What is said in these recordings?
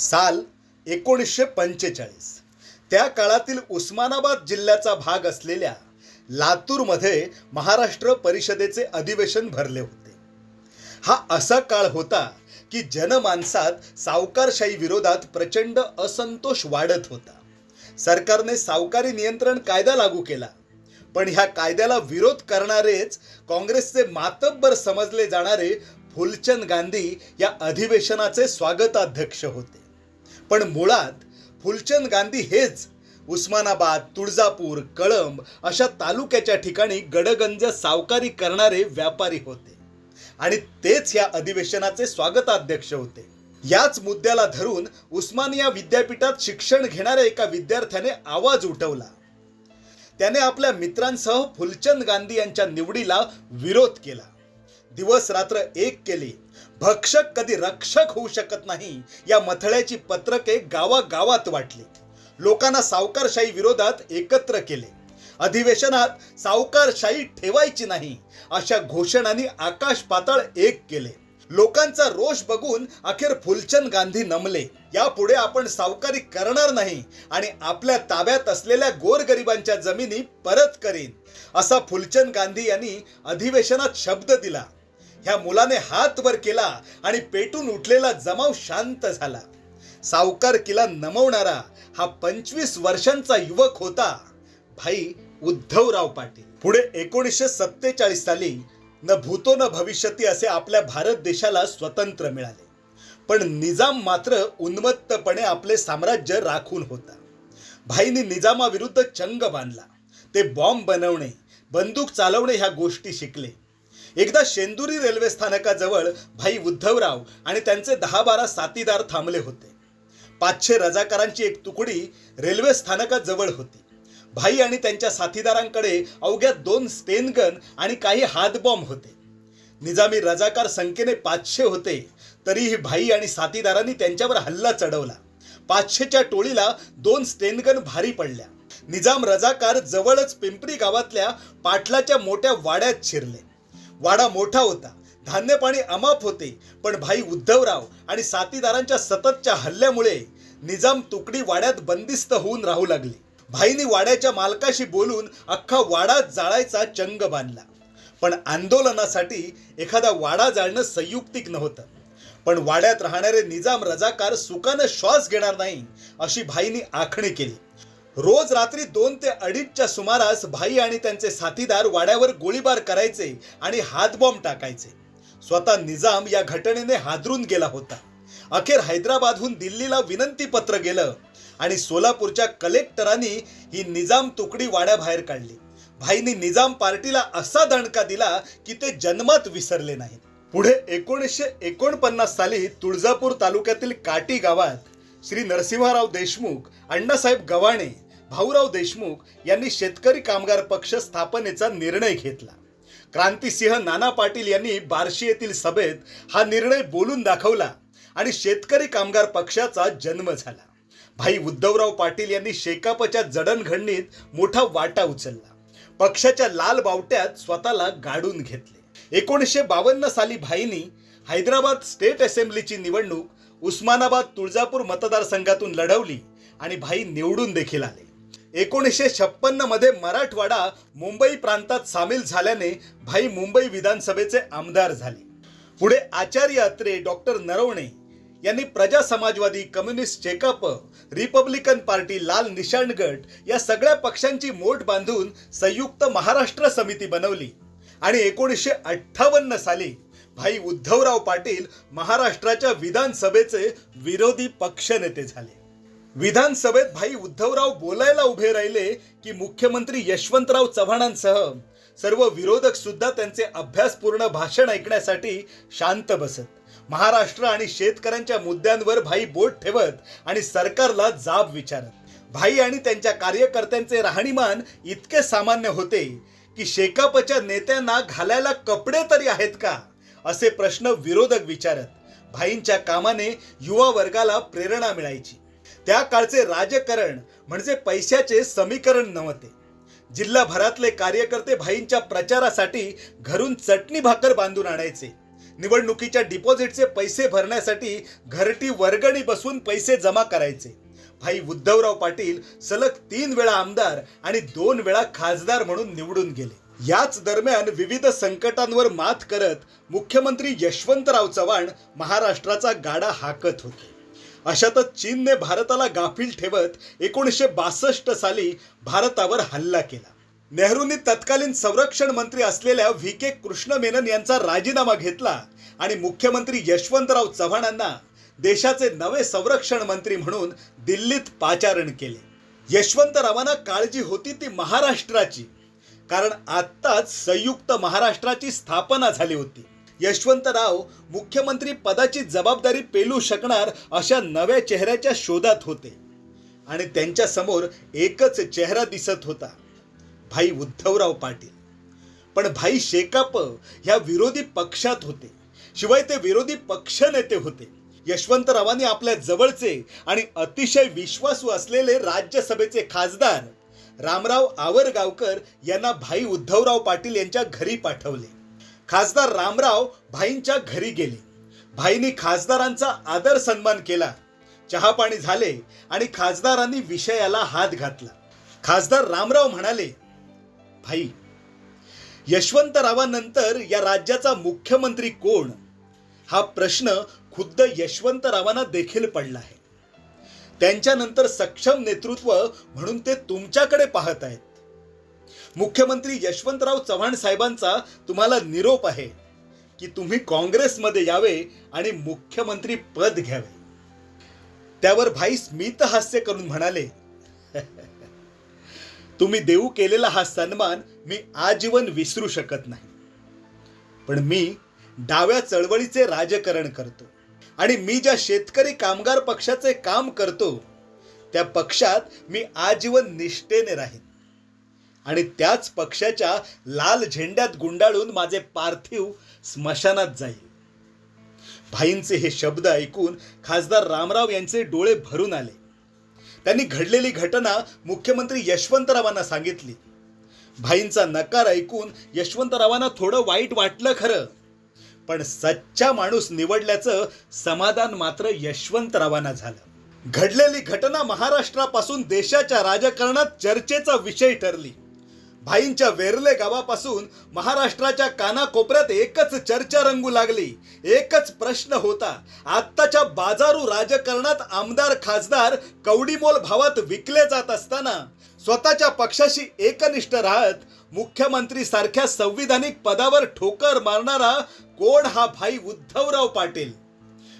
साल 1945 त्या काळातील उस्मानाबाद जिल्ह्याचा भाग असलेल्या लातूरमध्ये महाराष्ट्र परिषदेचे अधिवेशन भरले होते। हा असा काळ होता की जनमानसात सावकारशाही विरोधात प्रचंड असंतोष वाढत होता। सरकारने सावकारी नियंत्रण कायदा लागू केला, पण ह्या कायद्याला विरोध करणारेच काँग्रेसचे मातब्बर समजले जाणारे फुलचंद गांधी या अधिवेशनाचे स्वागताध्यक्ष होते। पण मुळात फुलचंद गांधी हेच उस्मानाबाद, तुळजापूर, कळंब अशा तालुक्याच्या ठिकाणी गडगंज सावकारी करणारे व्यापारी होते आणि तेच या अधिवेशनाचे स्वागताध्यक्ष होते। याच मुद्द्याला धरून उस्मानिया विद्यापीठात शिक्षण घेणाऱ्या एका विद्यार्थ्याने आवाज उठवला। त्याने आपल्या मित्रांसह फुलचंद गांधी यांच्या निवडीला विरोध केला। दिवस रात्र एक केली। भक्षक कधी रक्षक होऊ शकत नाही या मथळ्याची पत्रके गावागावात वाटली। लोकांना सावकारशाही विरोधात एकत्र केले। अधिवेशनात सावकारशाही ठेवायची नाही अशा घोषणांनी आकाश पाताळ एक केले। लोकांचा रोष बघून अखेर फुलचंद गांधी नमले। यापुढे आपण सावकारी करणार नाही आणि आपल्या ताब्यात असलेल्या गोरगरिबांच्या जमिनी परत करीन असा फुलचंद गांधी यांनी अधिवेशनात शब्द दिला। ह्या मुलाने हात वर केला आणि पेटून उठलेला जमाव शांत झाला। सावकारकीला नमवणारा हा 25 वर्षांचा युवक होता भाई उद्धवराव पाटील। पुढे 1947 साली न भूतो न भविष्यती असे आपल्या भारत देशाला स्वतंत्र मिळाले, पण निजाम मात्र उन्मत्तपणे आपले साम्राज्य राखून होता। भाईंनी निजामाविरुद्ध चंग बांधला। ते बॉम्ब बनवणे, बंदूक चालवणे ह्या गोष्टी शिकले। एकदा शेंदुरी रेल्वे स्थानकाजवळ भाई उद्धवराव आणि त्यांचे 10-12 साथीदार थांबले होते। 500 रजाकारांची एक तुकडी रेल्वे स्थानकाजवळ होती। भाई आणि त्यांच्या साथीदारांकडे अवघ्या 2 स्टेनगन आणि काही हातबॉम्ब होते। निजामी रजाकार संख्येने 500 होते, तरीही भाई आणि साथीदारांनी त्यांच्यावर हल्ला चढवला। 500च्या टोळीला 2 स्टेनगन भारी पडल्या। निजाम रजाकार जवळच पिंपरी गावातल्या पाटलाच्या मोठ्या वाड्यात शिरले। वाडा मोठा होता, धान्य पाणी अमाप होते, पण भाई उद्धवराव आणि साथीदारांच्या सततच्या हल्ल्यामुळे निजाम तुकडी वाड्यात बंदिस्त होऊन राहू लागली। भाईंनी वाड्याच्या मालकाशी बोलून अख्खा वाडा जाळायचा चंग बांधला, पण आंदोलनासाठी एखादा वाडा जाळणं संयुक्तिक नव्हतं। पण वाड्यात राहणारे निजाम रजाकार सुखानं श्वास घेणार नाही अशी भाईंनी आखणी केली। रोज रात्री 2 ते 2:30च्या सुमारास भाई आणि त्यांचे साथीदार वाड्यावर गोळीबार करायचे आणि हातबॉम्ब टाकायचे। स्वतः निजाम या घटनेने हादरून गेला होता। अखेर हैदराबादहून दिल्लीला विनंती पत्र गेलं आणि सोलापूरच्या कलेक्टरांनी ही निजाम तुकडी वाड्याबाहेर काढली। भाईंनी निजाम पार्टीला असा दणका दिला की ते जन्मात विसरले नाहीत। पुढे 1949 साली तुळजापूर तालुक्यातील काटी गावात श्री नरसिंहराव देशमुख, अण्णासाहेब गव्हाणे, भाऊराव देशमुख यांनी शेतकरी कामगार पक्ष स्थापनेचा निर्णय घेतला। क्रांतिसिंह नाना पाटील यांनी बार्शी येथील सभेत हा निर्णय बोलून दाखवला आणि शेतकरी कामगार पक्षाचा जन्म झाला। भाई उद्धवराव पाटील यांनी शेकापच्या जडणघडणीत मोठा वाटा उचलला। पक्षाच्या लाल बावट्यात स्वतःला गाडून घेतले। 1952 साली भाईंनी हैदराबाद स्टेट असेंब्लीची निवडणूक उस्मानाबाद तुळजापूर मतदारसंघातून लढवली आणि भाई निवडून देखील आले। 1956 मध्ये मराठवाडा मुंबई प्रांतात सामील झाल्याने भाई मुंबई विधानसभेचे आमदार झाले। पुढे आचार्य अत्रे, डॉक्टर नरवणे यांनी प्रजा समाजवादी, कम्युनिस्ट, चेकाप, रिपब्लिकन पार्टी, लाल निशाण गट या सगळ्या पक्षांची मोठ बांधून संयुक्त महाराष्ट्र समिती बनवली आणि 1958 साली भाई उद्धवराव पाटील महाराष्ट्राच्या विधानसभेचे विरोधी पक्षनेते झाले। विधानसभेत भाई उद्धवराव बोलायला उभे राहिले की मुख्यमंत्री यशवंतराव चव्हाणांसह सर्व विरोधक सुद्धा त्यांचे अभ्यासपूर्ण भाषण ऐकण्यासाठी शांत बसत। महाराष्ट्र आणि शेतकऱ्यांच्या मुद्द्यांवर भाई बोट ठेवत आणि सरकारला जाब विचारत। भाई आणि त्यांच्या कार्यकर्त्यांचे राहणीमान इतके सामान्य होते की शेकापच्या नेत्यांना घालायला कपडे तरी आहेत का असे प्रश्न विरोधक विचारत। भाईंच्या कामाने युवा वर्गाला प्रेरणा मिळायची। त्या काळचे राजकारण म्हणजे पैशाचे समीकरण नव्हते। जिल्हाभरातले कार्यकर्ते भाईंच्या प्रचारासाठी घरून चटणी भाकर बांधून आणायचे। निवडणुकीच्या डिपॉझिटचे पैसे भरण्यासाठी घरटी वर्गणी बसून पैसे जमा करायचे. भाई उद्धवराव पाटील सलग 3 वेळा आमदार आणि 2 वेळा खासदार म्हणून निवडून गेले. याच दरम्यान विविध संकटांवर मात करत मुख्यमंत्री यशवंतराव चव्हाण महाराष्ट्राचा गाडा हाकत होते. अशातच चीनने भारताला गाफील ठेवत 1962 साली भारतावर हल्ला केला. नेहरूंनी तत्कालीन संरक्षण मंत्री असलेल्या व्ही.के. कृष्ण मेनन यांचा राजीनामा घेतला आणि मुख्यमंत्री यशवंतराव चव्हाणांना देशाचे नवे संरक्षण मंत्री म्हणून दिल्लीत पाचारण केले. यशवंतरावांना काळजी होती ती महाराष्ट्राची, कारण आत्ताच संयुक्त महाराष्ट्राची स्थापना झाली होती. यशवंतराव मुख्यमंत्री पदाची जबाबदारी पेलू शकणार अशा नव्या चेहऱ्याच्या शोधात होते आणि त्यांच्या समोर एकच चेहरा दिसत होता, भाई उद्धवराव पाटील. पण भाई शेकाप ह्या विरोधी पक्षात होते, शिवाय ते विरोधी पक्षनेते होते. यशवंतरावांनी आपल्या जवळचे आणि अतिशय विश्वासू असलेले राज्यसभेचे खासदार रामराव आवरगावकर यांना भाई उद्धवराव पाटील यांच्या घरी पाठवले. खासदार रामराव भाईंच्या घरी गेले. भाईंनी खासदारांचा आदर सन्मान केला. चहापाणी झाले आणि खासदारांनी विषयाला हात घातला. खासदार रामराव म्हणाले, भाई, यशवंतरावांनंतर या राज्याचा मुख्यमंत्री कोण हा प्रश्न खुद्द यशवंतरावांना देखील पडला आहे. त्यांच्यानंतर सक्षम नेतृत्व म्हणून ते तुमच्याकडे पाहत आहेत. मुख्यमंत्री यशवंतराव चव्हाण साहेबांचा तुम्हाला निरोप आहे की तुम्ही काँग्रेसमध्ये यावे आणि मुख्यमंत्री पद घ्यावे. त्यावर भाई स्मित हास्य करून म्हणाले, तुम्ही देऊ केलेला हा सन्मान मी आजीवन विसरू शकत नाही. पण मी डाव्या चळवळीचे राजकारण करतो आणि मी ज्या शेतकरी कामगार पक्षाचे काम करतो त्या पक्षात मी आजीवन निष्ठेने राहीन आणि त्याच पक्षाच्या लाल झेंड्यात गुंडाळून माझे पार्थिव स्मशानात जाईल. भाईंचे हे शब्द ऐकून खासदार रामराव यांचे डोळे भरून आले. त्यांनी घडलेली घटना मुख्यमंत्री यशवंतरावांना सांगितली. भाईंचा नकार ऐकून यशवंतरावांना थोडं वाईट वाटलं खरं, पण सच्चा माणूस निवडल्याचं समाधान मात्र यशवंतरावांना झालं. घडलेली घटना महाराष्ट्रापासून देशाच्या राजकारणात चर्चेचा विषय ठरली. भाईंच्या वेर्ले गावापासून महाराष्ट्राच्या कानाकोपऱ्यात एकच चर्चा रंगू लागली. एकच प्रश्न होता, आत्ताच्या बाजारू राजकारणात आमदार खासदार कवडीमोल भावात विकले जात असताना स्वतःच्या पक्षाशी एकनिष्ठ राहत मुख्यमंत्री सारख्या संविधानिक पदावर ठोकर मारणारा कोण हा भाई उद्धवराव पाटील.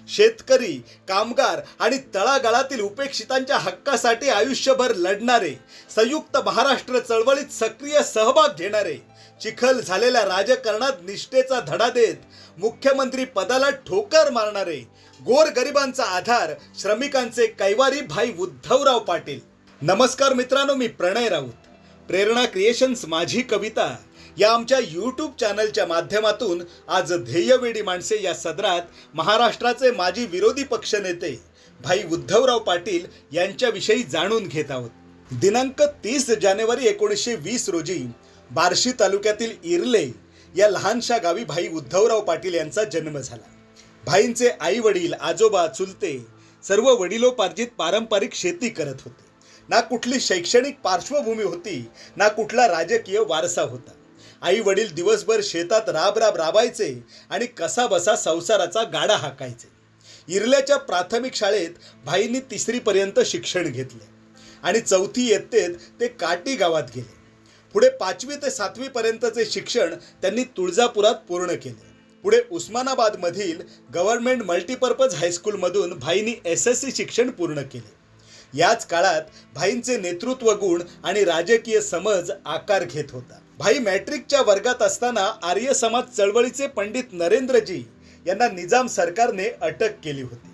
शेतकरी, कामगार आणि तळागाळातील उपेक्षितांच्या हक्कासाठी आयुष्यभर लढणारे, संयुक्त महाराष्ट्र चळवळीत सक्रिय सहभाग घेणारे, चिखल झालेल्या राजकारणात निष्ठेचा धडा देत मुख्यमंत्री पदाला ठोकर मारणारे, गोरगरिबांचा आधार, श्रमिकांचे कैवारी भाई उद्धवराव पाटील. नमस्कार मित्रांनो, मी प्रणय राऊत. प्रेरणा क्रिएशन्स माझी कविता या आमच्या यूट्यूब चॅनलच्या माध्यमातून आज ध्येयवेडी माणसे या सदरात महाराष्ट्राचे माजी विरोधी पक्षनेते भाई उद्धवराव पाटील यांच्याविषयी जाणून घेत आहोत. दिनांक 30 जानेवारी 1920 रोजी बार्शी तालुक्यातील इर्ले या लहानशा गावी भाई उद्धवराव पाटील यांचा जन्म झाला. भाईंचे आई वडील, आजोबा, चुलते सर्व वडिलोपार्जित पारंपरिक शेती करत होते. ना कुठली शैक्षणिक पार्श्वभूमी होती, ना कुठला राजकीय वारसा होता. आई वडील दिवसभर शेतात राबायचे आणि कसाबसा संसाराचा गाडा हाकायचे. इर्ल्याच्या प्राथमिक शाळेत भाईंनी 3री पर्यंत शिक्षण घेतले आणि 4थी इयत्तेत ते काटी गावात गेले. पुढे 5वी ते 7वी पर्यंतचे शिक्षण त्यांनी तुळजापुरात पूर्ण केले. पुढे उस्मानाबादमधील गव्हर्नमेंट मल्टीपर्पज हायस्कूलमधून भाईंनी SSC शिक्षण पूर्ण केले. याच काळात भाईंचे नेतृत्व गुण आणि राजकीय समज आकार घेत होता. भाई मॅट्रिकच्या वर्गात असताना आर्य समाज चळवळीचे पंडित नरेंद्रजी यांना निजाम सरकारने अटक केली होती.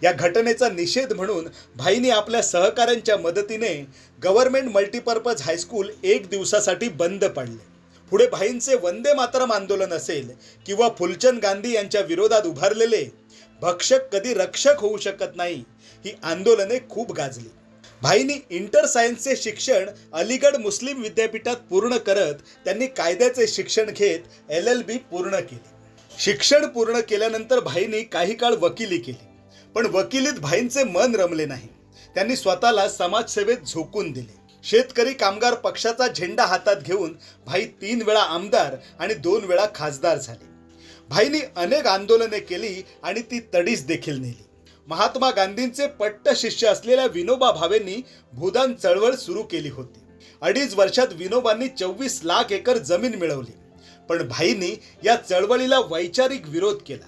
या घटनेचा निषेध म्हणून भाईंनी आपल्या सहकाऱ्यांच्या मदतीने गव्हर्नमेंट मल्टीपर्पज हायस्कूल 1 दिवसासाठी बंद पाडले. पुढे भाईंचे वंदे मातरम आंदोलन असेल किंवा फुलचंद गांधी यांच्या विरोधात उभारलेले भक्षक कधी रक्षक होऊ शकत नाही ही आंदोलने खूप गाजली. भाईंनी इंटर सायन्सचे शिक्षण अलीगड मुस्लिम विद्यापीठात पूर्ण करत त्यांनी कायद्याचे शिक्षण घेत LLB पूर्ण केले. शिक्षण पूर्ण केल्यानंतर भाईंनी काही काळ वकिली केली, पण वकिलीत भाईंचे मन रमले नाही. त्यांनी स्वतःला समाजसेवेत झोकून दिले. शेतकरी कामगार पक्षाचा झेंडा हातात घेऊन भाई 3 वेळा आमदार आणि 2 वेळा खासदार झाले. भाईंनी अनेक आंदोलने केली आणि ती तडीस देखील नेली. महात्मा गांधींचे पट्ट शिष्य असलेल्या विनोबा भावेंनी भूदान चळवळ सुरू केली होती. 2.5 वर्षात विनोबांनी 24 लाख एकर जमीन मिळवली. पण भाईंनी या चळवळीला वैचारिक विरोध केला.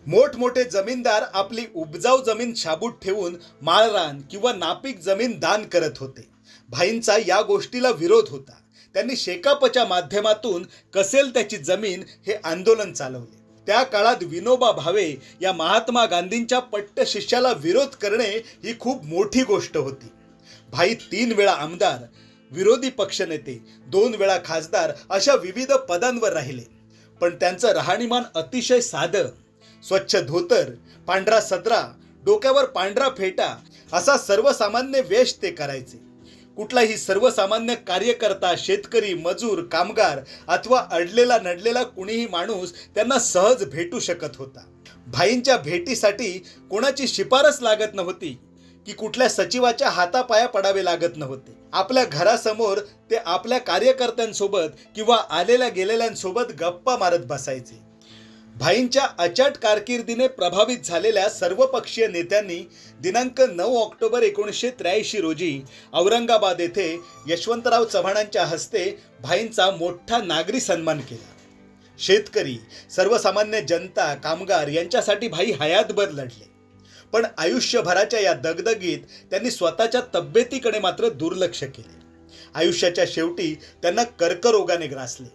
मोठमोठे जमीनदार आपली उपजाऊ जमीन शाबूत ठेवून माळरान किंवा नापीक जमीन दान करत होते. भाईंचा या गोष्टीला विरोध होता. त्यांनी शेकापच्या माध्यमातून कसेल त्याची जमीन हे आंदोलन चालवले. त्या काळात विनोबा भावे या महात्मा गांधींच्या पट्ट शिष्याला विरोध करणे ही खूप मोठी गोष्ट होती. भाई 3 वेळा आमदार, विरोधी पक्षनेते, 2 वेळा खासदार अशा विविध पदांवर राहिले. पण त्यांचं राहणीमान अतिशय साधं. स्वच्छ धोतर, पांढरा सदरा, डोक्यावर पांढरा फेटा असा सर्वसामान्य वेश ते करायचे. कुठलाही सर्वसामान्य कार्यकर्ता, शेतकरी, मजूर, कामगार अथवा अडलेला नडलेला कुणीही माणूस त्यांना सहज भेटू शकत होता. भाईंच्या भेटीसाठी कोणाची शिफारस लागत नव्हती की कुठल्या सचिवाच्या हातापाया पडावे लागत नव्हते. आपल्या घरासमोर ते आपल्या कार्यकर्त्यांसोबत किंवा आलेल्या गेलेल्यांसोबत गप्पा मारत बसायचे. भाईंच्या अचाट कारकिर्दीने प्रभावित झालेल्या सर्वपक्षीय नेत्यांनी दिनांक 9 ऑक्टोबर 1983 रोजी औरंगाबाद येथे यशवंतराव चव्हाणांच्या हस्ते भाईंचा मोठा नागरी सन्मान केला. शेतकरी, सर्वसामान्य जनता, कामगार यांच्यासाठी भाई हयातभर लढले. पण आयुष्यभराच्या या दगदगीत त्यांनी स्वतःच्या तब्येतीकडे मात्र दुर्लक्ष केले. आयुष्याच्या शेवटी त्यांना कर्करोगाने ग्रासले.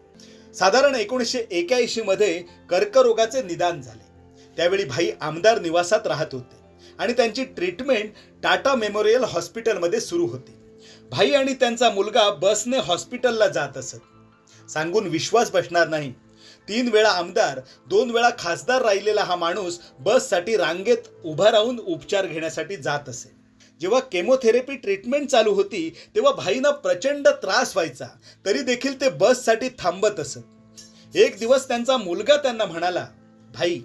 साधारण 1981 मध्ये कर्करोगाचे निदान झाले. त्यावेळी भाई आमदार निवासात राहत होते आणि त्यांची ट्रीटमेंट टाटा मेमोरियल हॉस्पिटलमध्ये सुरू होती. भाई आणि त्यांचा मुलगा बसने हॉस्पिटलला जात असत. सांगून विश्वास बसणार नाही, 3 वेळा आमदार, 2 वेळा खासदार राहिलेला हा माणूस बससाठी रांगेत उभा राहून उपचार घेण्यासाठी जात असे. जेव्हा केमोथेरपी ट्रीटमेंट चालू होती तेव्हा भाईंना प्रचंड त्रास व्हायचा, तरी देखील ते बससाठी थांबत असत. एक दिवस त्यांचा मुलगा त्यांना म्हणाला, भाई,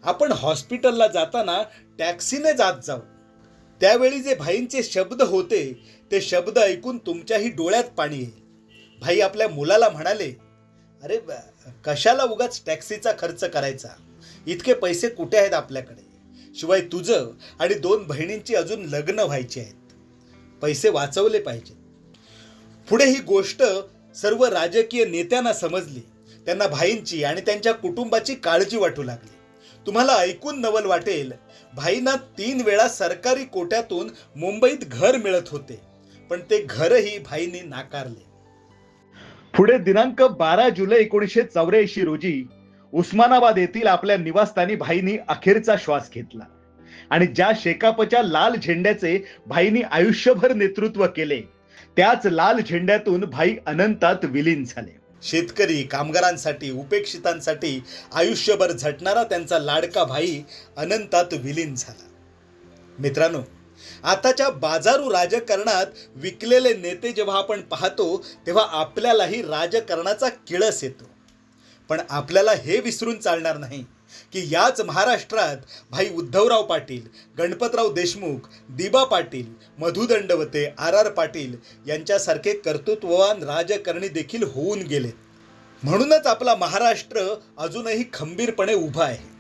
आपण हॉस्पिटलला जाताना टॅक्सीने जात जाऊ. त्यावेळी जे भाईंचे शब्द होते ते शब्द ऐकून तुमच्याही डोळ्यात पाणी येईल. भाई आपल्या मुलाला म्हणाले, अरे कशाला उगाच टॅक्सीचा खर्च करायचा, इतके पैसे कुठे आहेत आपल्याकडे, शिवाय तुझं आणि 2 बहिणींची अजून लग्न व्हायची आहेत, पैसे वाचवले पाहिजेत. पुढे ही गोष्ट सर्व राजकीय नेत्यांना समजली. त्यांना भाईंची आणि त्यांच्या कुटुंबाची काळजी वाटू लागली. तुम्हाला ऐकून नवल वाटेल, भाईंना 3 वेळा सरकारी कोट्यातून मुंबईत घर मिळत होते, पण ते घरही भाईंनी नाकारले. पुढे दिनांक 12 जुलै 1984 रोजी उस्मानाबाद येथील आपल्या निवासस्थानी भाईंनी अखेरचा श्वास घेतला आणि ज्या शेकापच्या लाल झेंड्याचे भाईंनी आयुष्यभर नेतृत्व केले त्याच लाल झेंड्यातून भाई अनंतात विलीन झाले. शेतकरी, कामगारांसाठी, उपेक्षितांसाठी आयुष्यभर झटणारा त्यांचा लाडका भाई अनंतात विलीन झाला. मित्रांनो, आताच्या बाजारू राजकारणात विकलेले नेते जेव्हा आपण पाहतो तेव्हा आपल्यालाही राजकारणाचा किळस येतो. पण आपल्याला हे विसरून चालणार नाही की याच महाराष्ट्रात भाई उद्धवराव पाटील, गणपतराव देशमुख, दिबा पाटील, मधु दंडवते, आर पाटील यांच्यासारखे कर्तृत्ववान राजकारणी देखील होऊन गेलेत. म्हणूनच आपला महाराष्ट्र अजूनही खंबीरपणे उभा आहे.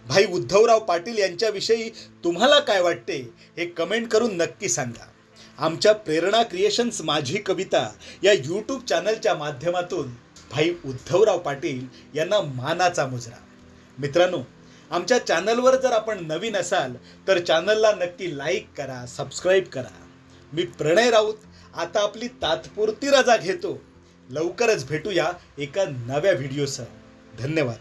भाई उद्धवराव पाटील यांच्याविषयी तुम्हाला काय वाटते हे कमेंट करून नक्की सांगा. आमच्या प्रेरणा क्रिएशन्स माझी कविता या यूट्यूब चॅनलच्या माध्यमातून भाई उद्धवराव पाटील यांना मानाचा मुजरा. मित्रांनो, आमच्या चॅनलवर जर आपण नवीन असाल तर चॅनलला नक्की लाईक करा, सबस्क्राईब करा. मी प्रणय राऊत आता आपली तात्पुरती रजा घेतो. लवकरच भेटूया एका नव्या व्हिडिओसह. धन्यवाद.